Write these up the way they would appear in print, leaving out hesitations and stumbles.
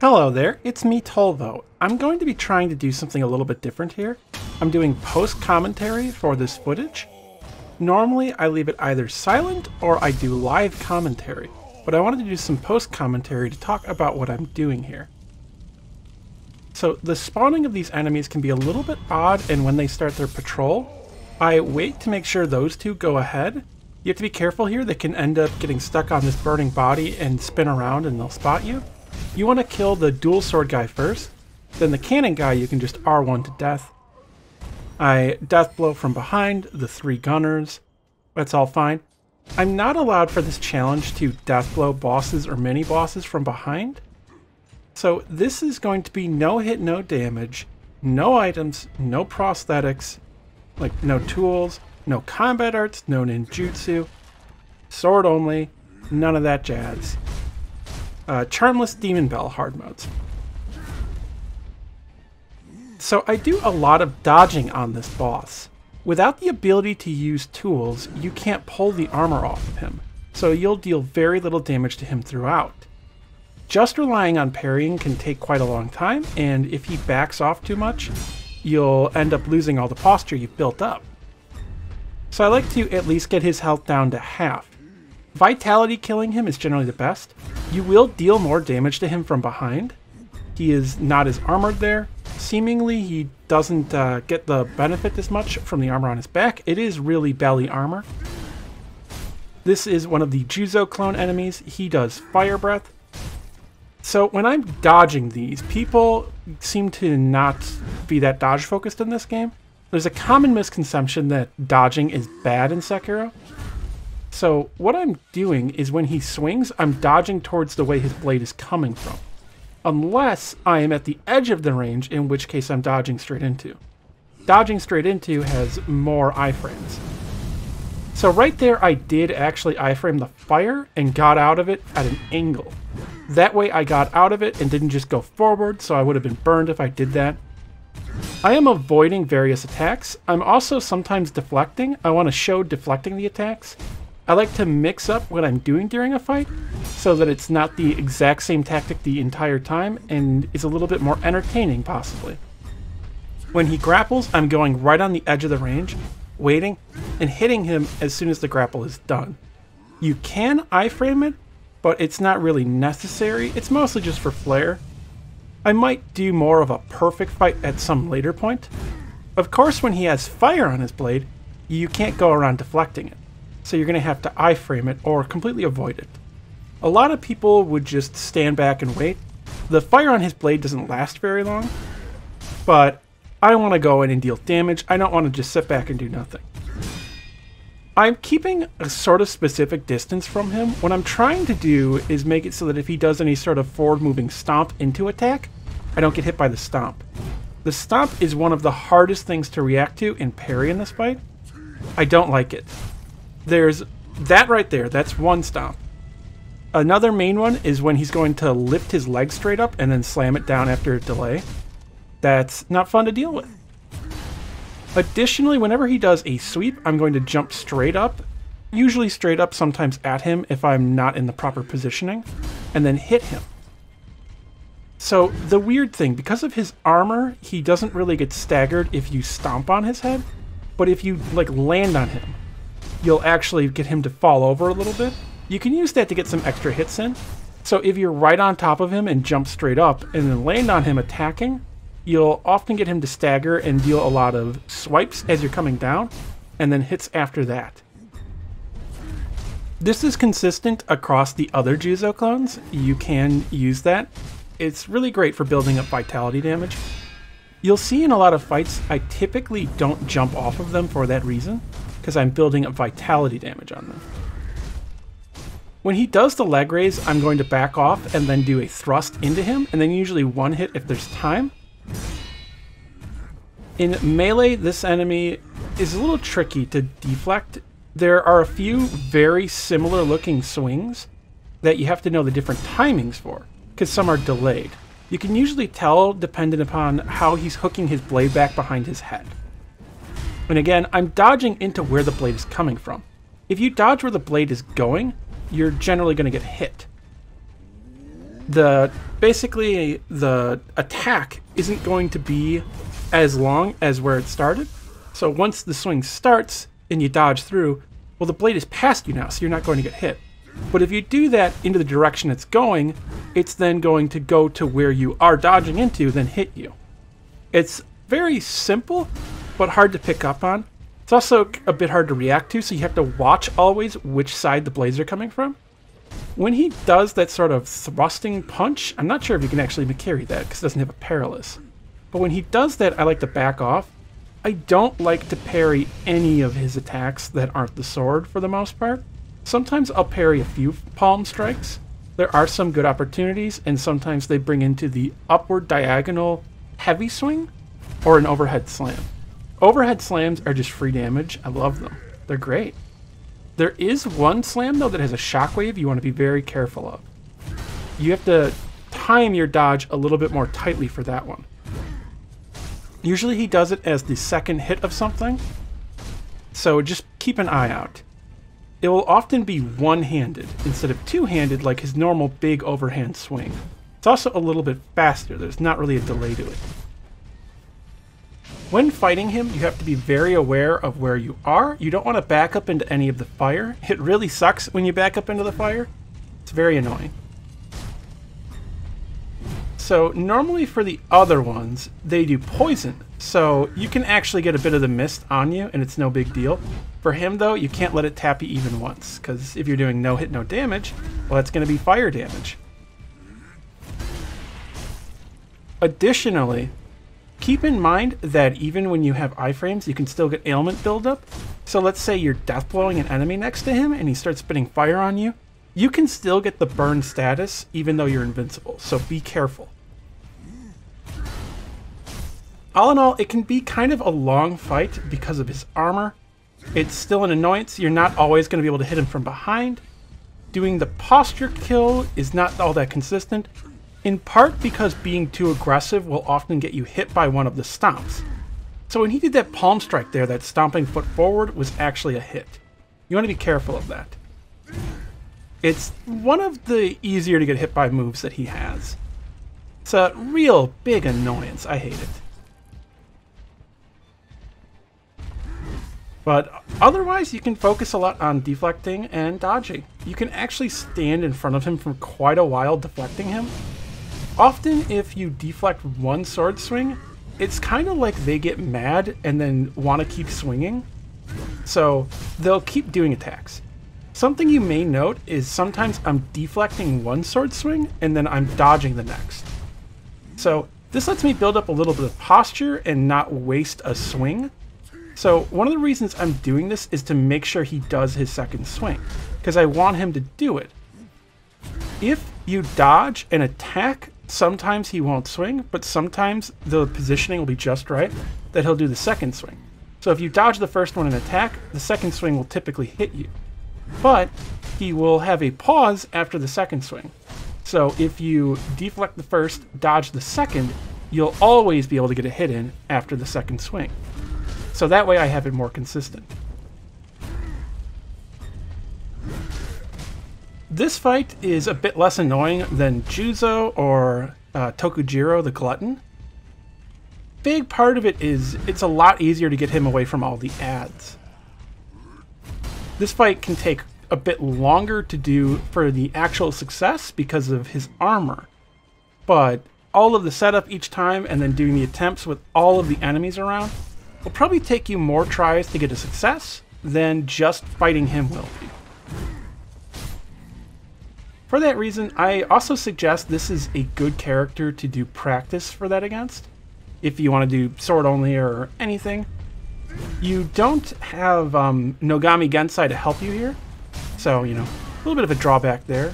Hello there, it's me Tolvo. I'm going to be trying to do something a little bit different here. I'm doing post-commentary for this footage. Normally I leave it either silent or I do live commentary, but I wanted to do some post-commentary to talk about what I'm doing here. So the spawning of these enemies can be a little bit odd, and when they start their patrol, I wait to make sure those two go ahead. You have to be careful here, they can end up getting stuck on this burning body and spin around and they'll spot you. You want to kill the dual sword guy first, then the cannon guy you can just R1 to death. I death blow from behind the 3 gunners, that's all fine. I'm not allowed for this challenge to death blow bosses or mini bosses from behind. So this is going to be no hit, no damage, no items, no prosthetics, like no tools, no combat arts, no ninjutsu, sword only, none of that jazz. Charmless Demon Bell hard modes. So I do a lot of dodging on this boss. Without the ability to use tools, you can't pull the armor off of him, so you'll deal very little damage to him throughout. Just relying on parrying can take quite a long time, and if he backs off too much, you'll end up losing all the posture you've built up. So I like to at least get his health down to half. Vitality killing him is generally the best. You will deal more damage to him from behind. He is not as armored there. Seemingly he doesn't get the benefit as much from the armor on his back. It is really belly armor. This is one of the Juzo clone enemies. He does fire breath. So when I'm dodging these, people seem to not be that dodge focused in this game. There's a common misconception that dodging is bad in Sekiro. So what I'm doing is when he swings, I'm dodging towards the way his blade is coming from. Unless I am at the edge of the range, in which case I'm dodging straight into. Dodging straight into has more iframes. So right there I did actually iframe the fire and got out of it at an angle. That way I got out of it and didn't just go forward, so I would have been burned if I did that. I am avoiding various attacks. I'm also sometimes deflecting. I want to show deflecting the attacks. I like to mix up what I'm doing during a fight so that it's not the exact same tactic the entire time and is a little bit more entertaining, possibly. When he grapples, I'm going right on the edge of the range, waiting, and hitting him as soon as the grapple is done. You can iframe it, but it's not really necessary. It's mostly just for flair. I might do more of a perfect fight at some later point. Of course, when he has fire on his blade, you can't go around deflecting it. So you're going to have to iframe it or completely avoid it. A lot of people would just stand back and wait. The fire on his blade doesn't last very long, but I want to go in and deal damage. I don't want to just sit back and do nothing. I'm keeping a sort of specific distance from him. What I'm trying to do is make it so that if he does any sort of forward-moving stomp into attack, I don't get hit by the stomp. The stomp is one of the hardest things to react to and parry in this fight. I don't like it. There's that right there, that's one stomp. Another main one is when he's going to lift his leg straight up and then slam it down after a delay. That's not fun to deal with. Additionally, whenever he does a sweep, I'm going to jump straight up, usually straight up, sometimes at him if I'm not in the proper positioning, and then hit him. So the weird thing, because of his armor, he doesn't really get staggered if you stomp on his head, but if you like land on him, you'll actually get him to fall over a little bit. You can use that to get some extra hits in. So if you're right on top of him and jump straight up and then land on him attacking, you'll often get him to stagger and deal a lot of swipes as you're coming down, and then hits after that. This is consistent across the other Juzo clones. You can use that. It's really great for building up vitality damage. You'll see in a lot of fights, I typically don't jump off of them for that reason, because I'm building up vitality damage on them. When he does the leg raise, I'm going to back off and then do a thrust into him, and then usually one hit if there's time. In melee, this enemy is a little tricky to deflect. There are a few very similar looking swings that you have to know the different timings for, because some are delayed. You can usually tell dependent upon how he's hooking his blade back behind his head. And again, I'm dodging into where the blade is coming from. If you dodge where the blade is going, you're generally going to get hit. basically the attack isn't going to be as long as where it started. So once the swing starts and you dodge through, well, the blade is past you now, so you're not going to get hit. But if you do that into the direction it's going, it's then going to go to where you are dodging into, then hit you. It's very simple, but hard to pick up on. It's also a bit hard to react to, so you have to watch always which side the blades are coming from. When he does that sort of thrusting punch, I'm not sure if you can actually carry that because it doesn't have a perilous. But when he does that, I like to back off. I don't like to parry any of his attacks that aren't the sword for the most part. Sometimes I'll parry a few palm strikes. There are some good opportunities, and sometimes they bring into the upward diagonal heavy swing or an overhead slam. Overhead slams are just free damage. I love them. They're great. There is one slam, though, that has a shockwave you want to be very careful of. You have to time your dodge a little bit more tightly for that one. Usually he does it as the second hit of something, so just keep an eye out. It will often be one-handed instead of two-handed like his normal big overhand swing. It's also a little bit faster. There's not really a delay to it. When fighting him, you have to be very aware of where you are. You don't want to back up into any of the fire. It really sucks when you back up into the fire. It's very annoying. So normally for the other ones, they do poison. So you can actually get a bit of the mist on you and it's no big deal. For him though, you can't let it tap you even once, because if you're doing no hit, no damage, well, that's going to be fire damage. Additionally, keep in mind that even when you have iframes, you can still get ailment buildup. So let's say you're death blowing an enemy next to him and he starts spitting fire on you. You can still get the burn status even though you're invincible, so be careful. All in all, it can be kind of a long fight because of his armor. It's still an annoyance. You're not always going to be able to hit him from behind. Doing the posture kill is not all that consistent, in part because being too aggressive will often get you hit by one of the stomps. So when he did that palm strike there, that stomping foot forward was actually a hit. You want to be careful of that. It's one of the easier to get hit by moves that he has. It's a real big annoyance. I hate it. But otherwise, you can focus a lot on deflecting and dodging. You can actually stand in front of him for quite a while deflecting him. Often, if you deflect one sword swing, it's kind of like they get mad and then want to keep swinging. So they'll keep doing attacks. Something you may note is sometimes I'm deflecting one sword swing and then I'm dodging the next. So this lets me build up a little bit of posture and not waste a swing. So one of the reasons I'm doing this is to make sure he does his second swing, because I want him to do it. If you dodge and attack, sometimes he won't swing, but sometimes the positioning will be just right that he'll do the second swing. So if you dodge the first one and attack, the second swing will typically hit you. But he will have a pause after the second swing. So if you deflect the first, dodge the second, you'll always be able to get a hit in after the second swing. So that way I have it more consistent. This fight is a bit less annoying than Juzo or Tokujiro the Glutton. Big part of it is it's a lot easier to get him away from all the ads. This fight can take a bit longer to do for the actual success because of his armor. But all of the setup each time and then doing the attempts with all of the enemies around will probably take you more tries to get a success than just fighting him will be. For that reason, I also suggest this is a good character to do practice for that against. If you want to do sword only or anything. You don't have Nogami Gensai to help you here. So, you know, a little bit of a drawback there.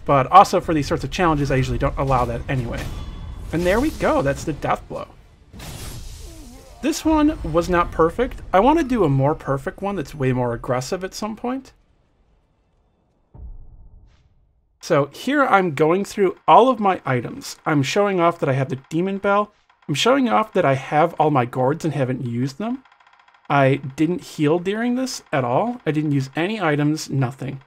But also for these sorts of challenges, I usually don't allow that anyway. And there we go, that's the death blow. This one was not perfect. I want to do a more perfect one that's way more aggressive at some point. So here I'm going through all of my items. I'm showing off that I have the Demon Bell. I'm showing off that I have all my gourds and haven't used them. I didn't heal during this at all. I didn't use any items, nothing.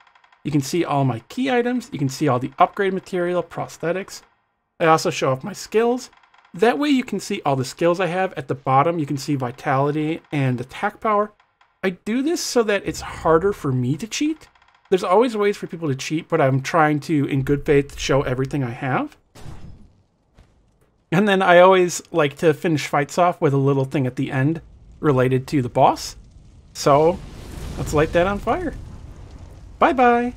You can see all my key items. You can see all the upgrade material, prosthetics. I also show off my skills. That way you can see all the skills I have. At the bottom, you can see vitality and attack power. I do this so that it's harder for me to cheat. There's always ways for people to cheat, but I'm trying to, in good faith, show everything I have. And then I always like to finish fights off with a little thing at the end related to the boss. So let's light that on fire. Bye-bye.